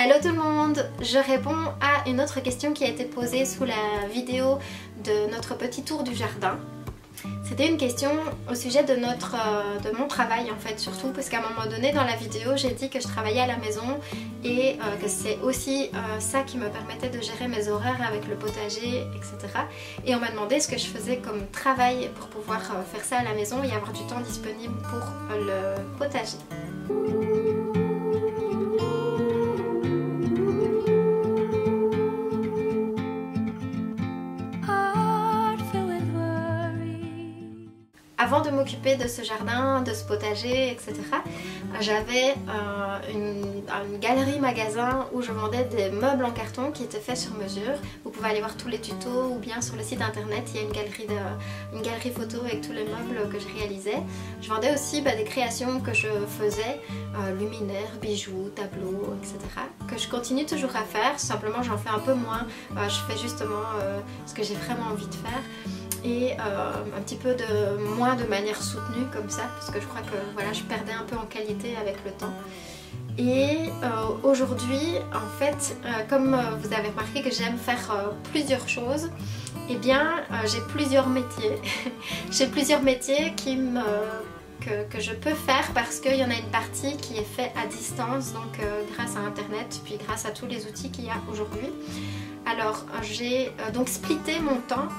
Hello tout le monde! Je réponds à une autre question qui a été posée sous la vidéo de notre petit tour du jardin. C'était une question au sujet de mon travail en fait, surtout parce qu'à un moment donné dans la vidéo j'ai dit que je travaillais à la maison et que c'est aussi ça qui me permettait de gérer mes horaires avec le potager, etc. Et on m'a demandé ce que je faisais comme travail pour pouvoir faire ça à la maison et avoir du temps disponible pour le potager. Avant de m'occuper de ce jardin, de ce potager, etc., j'avais une galerie magasin où je vendais des meubles en carton qui étaient faits sur mesure. Vous pouvez aller voir tous les tutos ou bien sur le site internet, il y a une galerie photo avec tous les meubles que je réalisais. Je vendais aussi des créations que je faisais, luminaires, bijoux, tableaux, etc., que je continue toujours à faire, simplement j'en fais un peu moins. Je fais justement ce que j'ai vraiment envie de faire. Et un petit peu moins de manière soutenue comme ça, parce que je crois que voilà, je perdais un peu en qualité avec le temps. Et aujourd'hui, en fait, comme vous avez remarqué que j'aime faire plusieurs choses, eh bien j'ai plusieurs métiers. J'ai plusieurs métiers que je peux faire parce qu'il y en a une partie qui est faite à distance, donc grâce à internet, puis grâce à tous les outils qu'il y a aujourd'hui. Alors j'ai donc splitté mon temps.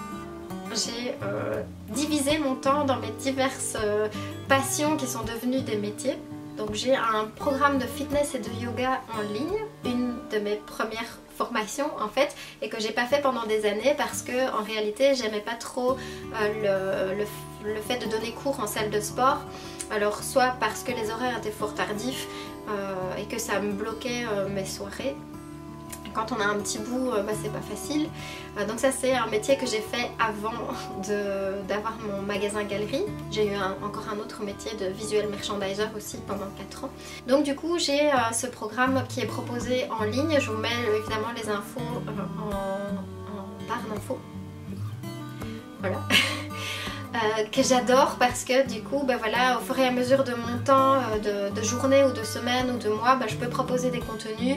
J'ai divisé mon temps dans mes diverses passions qui sont devenues des métiers. Donc j'ai un programme de fitness et de yoga en ligne, une de mes premières formations en fait, et que j'ai pas fait pendant des années parce que en réalité j'aimais pas trop le fait de donner cours en salle de sport. Alors soit parce que les horaires étaient fort tardifs et que ça me bloquait mes soirées. Quand on a un petit bout, c'est pas facile. Donc ça c'est un métier que j'ai fait avant d'avoir mon magasin galerie. J'ai eu encore un autre métier de visual merchandiser aussi pendant 4 ans. Donc du coup j'ai ce programme qui est proposé en ligne. Je vous mets évidemment les infos en barre d'infos. Voilà. Que j'adore parce que du coup voilà, au fur et à mesure de mon temps de journée ou de semaine ou de mois, je peux proposer des contenus,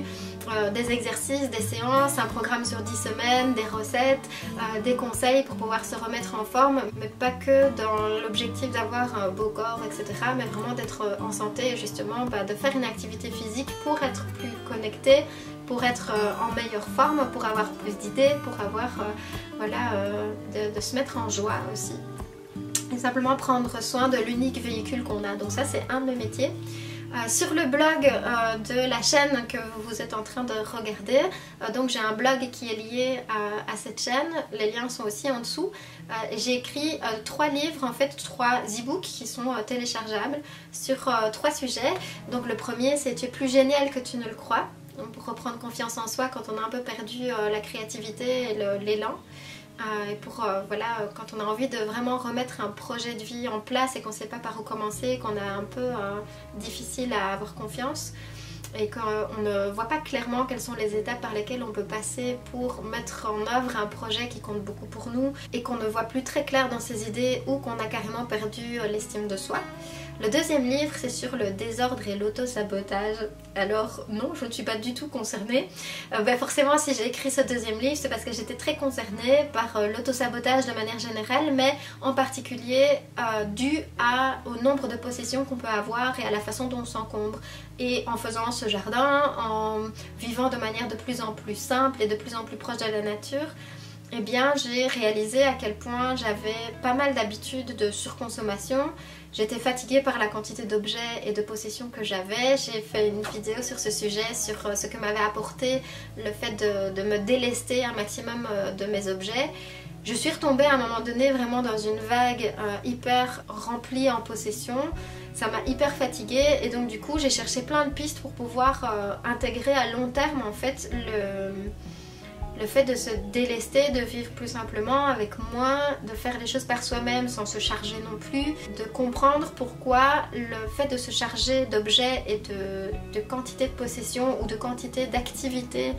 des exercices, des séances, un programme sur 10 semaines, des recettes, des conseils pour pouvoir se remettre en forme, mais pas que dans l'objectif d'avoir un beau corps, etc., mais vraiment d'être en santé et justement de faire une activité physique pour être plus connecté, pour être en meilleure forme, pour avoir plus d'idées, pour avoir de se mettre en joie aussi. Et simplement prendre soin de l'unique véhicule qu'on a. Donc ça c'est un de mes métiers. Sur le blog de la chaîne que vous êtes en train de regarder, donc j'ai un blog qui est lié à cette chaîne, les liens sont aussi en dessous. J'ai écrit 3 livres, en fait 3 e-books qui sont téléchargeables sur 3 sujets. Donc le premier c'est Tu es plus génial que tu ne le crois, donc pour reprendre confiance en soi quand on a un peu perdu la créativité et l'élan. Et pour quand on a envie de vraiment remettre un projet de vie en place et qu'on ne sait pas par où commencer, qu'on a un peu difficile à avoir confiance et qu'on ne voit pas clairement quelles sont les étapes par lesquelles on peut passer pour mettre en œuvre un projet qui compte beaucoup pour nous et qu'on ne voit plus très clair dans ses idées ou qu'on a carrément perdu l'estime de soi. Le deuxième livre c'est sur le désordre et l'auto-sabotage. Alors non, je ne suis pas du tout concernée. Forcément si j'ai écrit ce deuxième livre c'est parce que j'étais très concernée par l'auto-sabotage de manière générale, mais en particulier dû au nombre de possessions qu'on peut avoir et à la façon dont on s'encombre. Et en faisant ce jardin, en vivant de manière de plus en plus simple et de plus en plus proche de la nature, eh bien j'ai réalisé à quel point j'avais pas mal d'habitudes de surconsommation. J'étais fatiguée par la quantité d'objets et de possessions que j'avais. J'ai fait une vidéo sur ce sujet, sur ce que m'avait apporté le fait de me délester un maximum de mes objets. Je suis retombée à un moment donné vraiment dans une vague hyper remplie en possessions. Ça m'a hyper fatiguée et donc du coup j'ai cherché plein de pistes pour pouvoir intégrer à long terme en fait le fait de se délester, de vivre plus simplement avec moins, de faire les choses par soi-même sans se charger non plus, de comprendre pourquoi le fait de se charger d'objets et de quantité de possession ou de quantité d'activités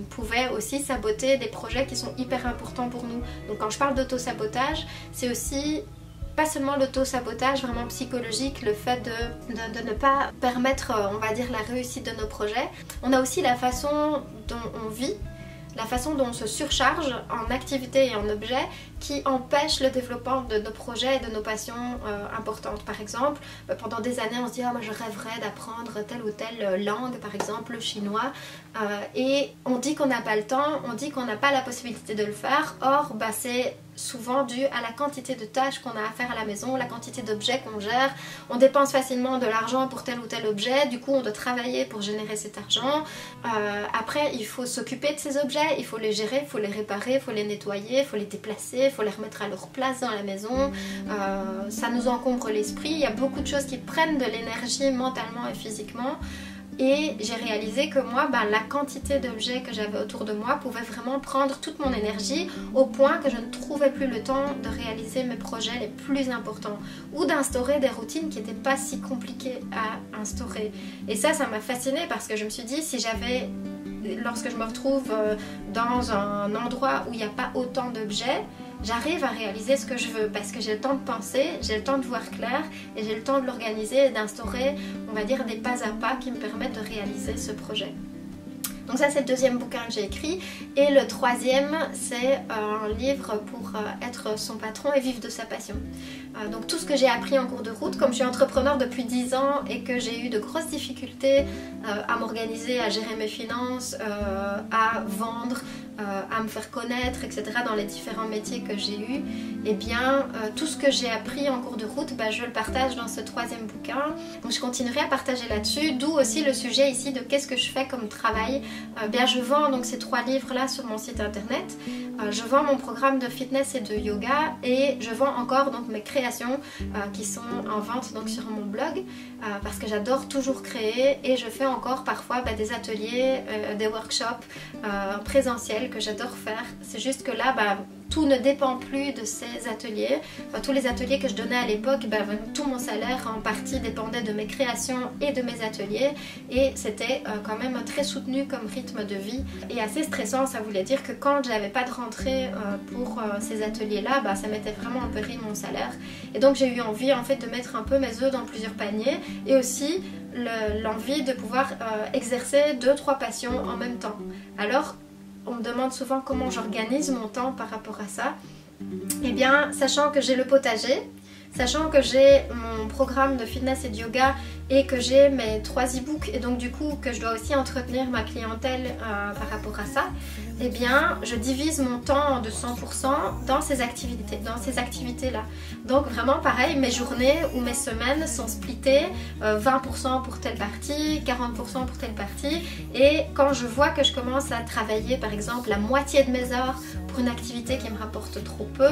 pouvait aussi saboter des projets qui sont hyper importants pour nous. Donc quand je parle d'auto-sabotage, c'est aussi pas seulement l'auto-sabotage vraiment psychologique, le fait de ne pas permettre, on va dire, la réussite de nos projets. On a aussi la façon dont on vit, la façon dont on se surcharge en activités et en objets qui empêchent le développement de nos projets et de nos passions importantes. Par exemple, pendant des années on se dit moi je rêverais d'apprendre telle ou telle langue, par exemple le chinois, et on dit qu'on n'a pas le temps, on dit qu'on n'a pas la possibilité de le faire. Or c'est souvent dû à la quantité de tâches qu'on a à faire à la maison, la quantité d'objets qu'on gère. On dépense facilement de l'argent pour tel ou tel objet, du coup on doit travailler pour générer cet argent. Après il faut s'occuper de ces objets, il faut les gérer, il faut les réparer, il faut les nettoyer, il faut les déplacer, il faut les remettre à leur place dans la maison. Ça nous encombre l'esprit, il y a beaucoup de choses qui prennent de l'énergie mentalement et physiquement. Et j'ai réalisé que moi, la quantité d'objets que j'avais autour de moi pouvait vraiment prendre toute mon énergie au point que je ne trouvais plus le temps de réaliser mes projets les plus importants ou d'instaurer des routines qui n'étaient pas si compliquées à instaurer. Et ça m'a fascinée parce que je me suis dit, si j'avais, lorsque je me retrouve dans un endroit où il n'y a pas autant d'objets, j'arrive à réaliser ce que je veux parce que j'ai le temps de penser, j'ai le temps de voir clair et j'ai le temps de l'organiser et d'instaurer, on va dire, des pas à pas qui me permettent de réaliser ce projet. Donc ça c'est le deuxième bouquin que j'ai écrit, et le troisième c'est un livre pour être son patron et vivre de sa passion. Donc tout ce que j'ai appris en cours de route, comme je suis entrepreneur depuis 10 ans et que j'ai eu de grosses difficultés à m'organiser, à gérer mes finances, à vendre, à me faire connaître, etc. dans les différents métiers que j'ai eus, et bien tout ce que j'ai appris en cours de route, je le partage dans ce troisième bouquin. Donc je continuerai à partager là-dessus, d'où aussi le sujet ici de qu'est-ce que je fais comme travail. Je vends donc ces 3 livres là sur mon site internet, je vends mon programme de fitness et de yoga, et je vends encore donc mes créations qui sont en vente donc sur mon blog, parce que j'adore toujours créer, et je fais encore parfois des ateliers, des workshops présentiels que j'adore faire. C'est juste que là tout ne dépend plus de ces ateliers. Tous les ateliers que je donnais à l'époque, tout mon salaire en partie dépendait de mes créations et de mes ateliers, et c'était quand même très soutenu comme rythme de vie et assez stressant. Ça voulait dire que quand je n'avais pas de rentrée pour ces ateliers là, ça mettait vraiment en péril mon salaire, et donc j'ai eu envie en fait de mettre un peu mes œufs dans plusieurs paniers, et aussi l'envie de pouvoir exercer 2-3 passions en même temps. Alors on me demande souvent comment j'organise mon temps par rapport à ça. Eh bien, sachant que j'ai le potager, sachant que j'ai mon programme de fitness et de yoga, et que j'ai mes 3 e-books, et donc du coup que je dois aussi entretenir ma clientèle par rapport à ça, eh bien je divise mon temps de 100% dans ces activités là. Donc vraiment pareil, mes journées ou mes semaines sont splittées, 20% pour telle partie, 40% pour telle partie, et quand je vois que je commence à travailler par exemple la moitié de mes heures pour une activité qui me rapporte trop peu,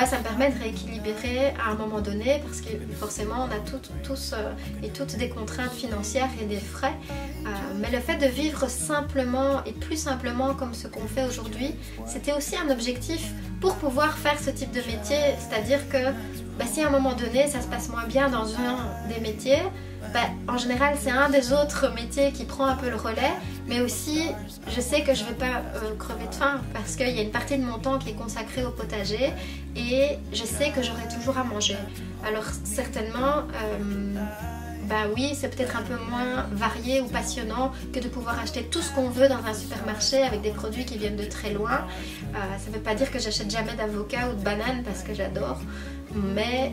ça me permet de rééquilibrer à un moment donné, parce que forcément on a tous et toutes des contraintes financières et des frais, mais le fait de vivre simplement et plus simplement comme ce qu'on fait aujourd'hui, c'était aussi un objectif pour pouvoir faire ce type de métier. C'est-à-dire que si à un moment donné ça se passe moins bien dans un des métiers, en général c'est un des autres métiers qui prend un peu le relais, mais aussi je sais que je ne vais pas crever de faim parce qu'il y a une partie de mon temps qui est consacrée au potager, et je sais que j'aurai toujours à manger. Alors certainement oui, c'est peut-être un peu moins varié ou passionnant que de pouvoir acheter tout ce qu'on veut dans un supermarché avec des produits qui viennent de très loin. Ça ne veut pas dire que j'achète jamais d'avocat ou de banane parce que j'adore, mais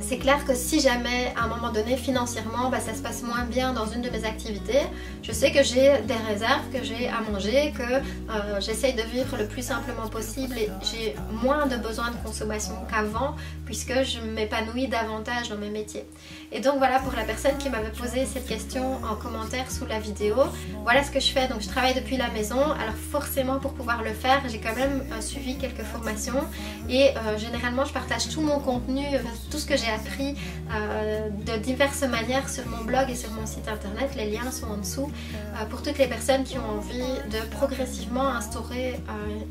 c'est clair que si jamais à un moment donné financièrement ça se passe moins bien dans une de mes activités, je sais que j'ai des réserves, que j'ai à manger, que j'essaye de vivre le plus simplement possible, et j'ai moins de besoin de consommation qu'avant puisque je m'épanouis davantage dans mes métiers. Et donc voilà, pour la personne qui m'avait posé cette question en commentaire sous la vidéo, voilà ce que je fais. Donc je travaille depuis la maison, alors forcément pour pouvoir le faire j'ai quand même suivi quelques formations, et généralement je partage tout mon contenu, tout ce que j'ai appris de diverses manières sur mon blog et sur mon site internet. Les liens sont en dessous pour toutes les personnes qui ont envie de progressivement instaurer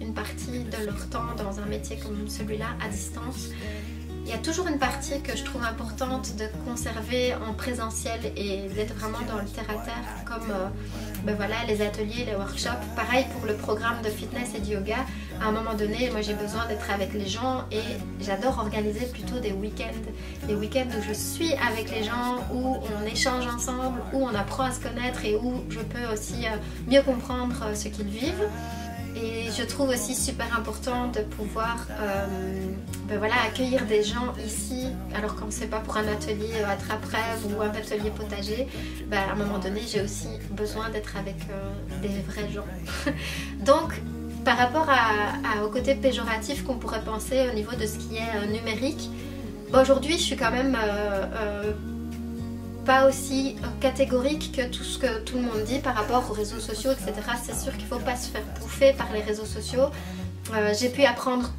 une partie de leur temps dans un métier comme celui-là à distance. Il y a toujours une partie que je trouve importante de conserver en présentiel et d'être vraiment dans le terre-à-terre, comme ben voilà, les ateliers, les workshops. Pareil pour le programme de fitness et de yoga. À un moment donné, moi j'ai besoin d'être avec les gens et j'adore organiser plutôt des week-ends. Des week-ends où je suis avec les gens, où on échange ensemble, où on apprend à se connaître et où je peux aussi mieux comprendre ce qu'ils vivent. Et je trouve aussi super important de pouvoir ben voilà, accueillir des gens ici, alors quand c'est pas pour un atelier attrape-rêve ou un atelier potager, ben à un moment donné j'ai aussi besoin d'être avec des vrais gens. Donc par rapport au côté péjoratif qu'on pourrait penser au niveau de ce qui est numérique, ben, aujourd'hui je suis quand même pas aussi catégorique que tout ce que tout le monde dit par rapport aux réseaux sociaux, etc. C'est sûr qu'il ne faut pas se faire bouffer par les réseaux sociaux. J'ai pu apprendre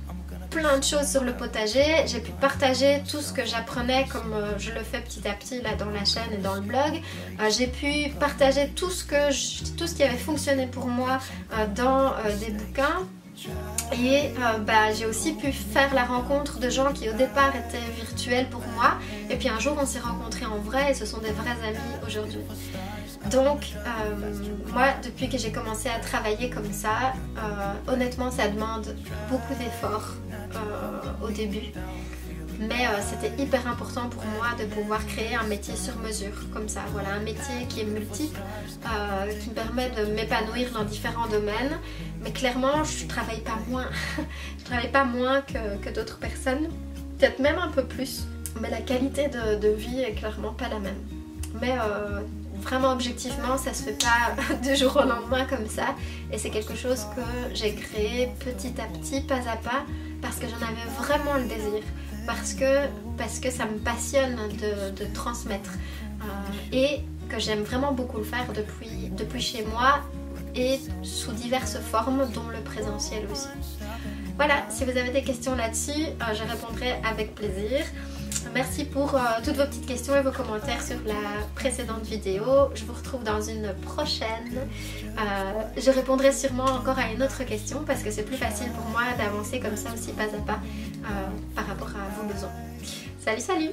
plein de choses sur le potager, j'ai pu partager tout ce que j'apprenais comme je le fais petit à petit là dans la chaîne et dans le blog. J'ai pu partager tout ce qui avait fonctionné pour moi dans des bouquins. Et bah, j'ai aussi pu faire la rencontre de gens qui au départ étaient virtuels pour moi et puis un jour on s'est rencontrés en vrai et ce sont des vrais amis aujourd'hui. Donc moi depuis que j'ai commencé à travailler comme ça, honnêtement ça demande beaucoup d'efforts au début. Mais c'était hyper important pour moi de pouvoir créer un métier sur mesure comme ça, voilà, un métier qui est multiple, qui me permet de m'épanouir dans différents domaines, mais clairement je travaille pas moins, je travaille pas moins que d'autres personnes, peut-être même un peu plus, mais la qualité de vie est clairement pas la même. Mais vraiment objectivement ça se fait pas du jour au lendemain comme ça, et c'est quelque chose que j'ai créé petit à petit, pas à pas, parce que j'en avais vraiment le désir. Parce que ça me passionne de transmettre et que j'aime vraiment beaucoup le faire depuis chez moi et sous diverses formes dont le présentiel aussi. Voilà, si vous avez des questions là-dessus, je répondrai avec plaisir. Merci pour toutes vos petites questions et vos commentaires sur la précédente vidéo. Je vous retrouve dans une prochaine. Je répondrai sûrement encore à une autre question parce que c'est plus facile pour moi d'avancer comme ça aussi pas à pas par rapport à vos besoins. Salut, salut!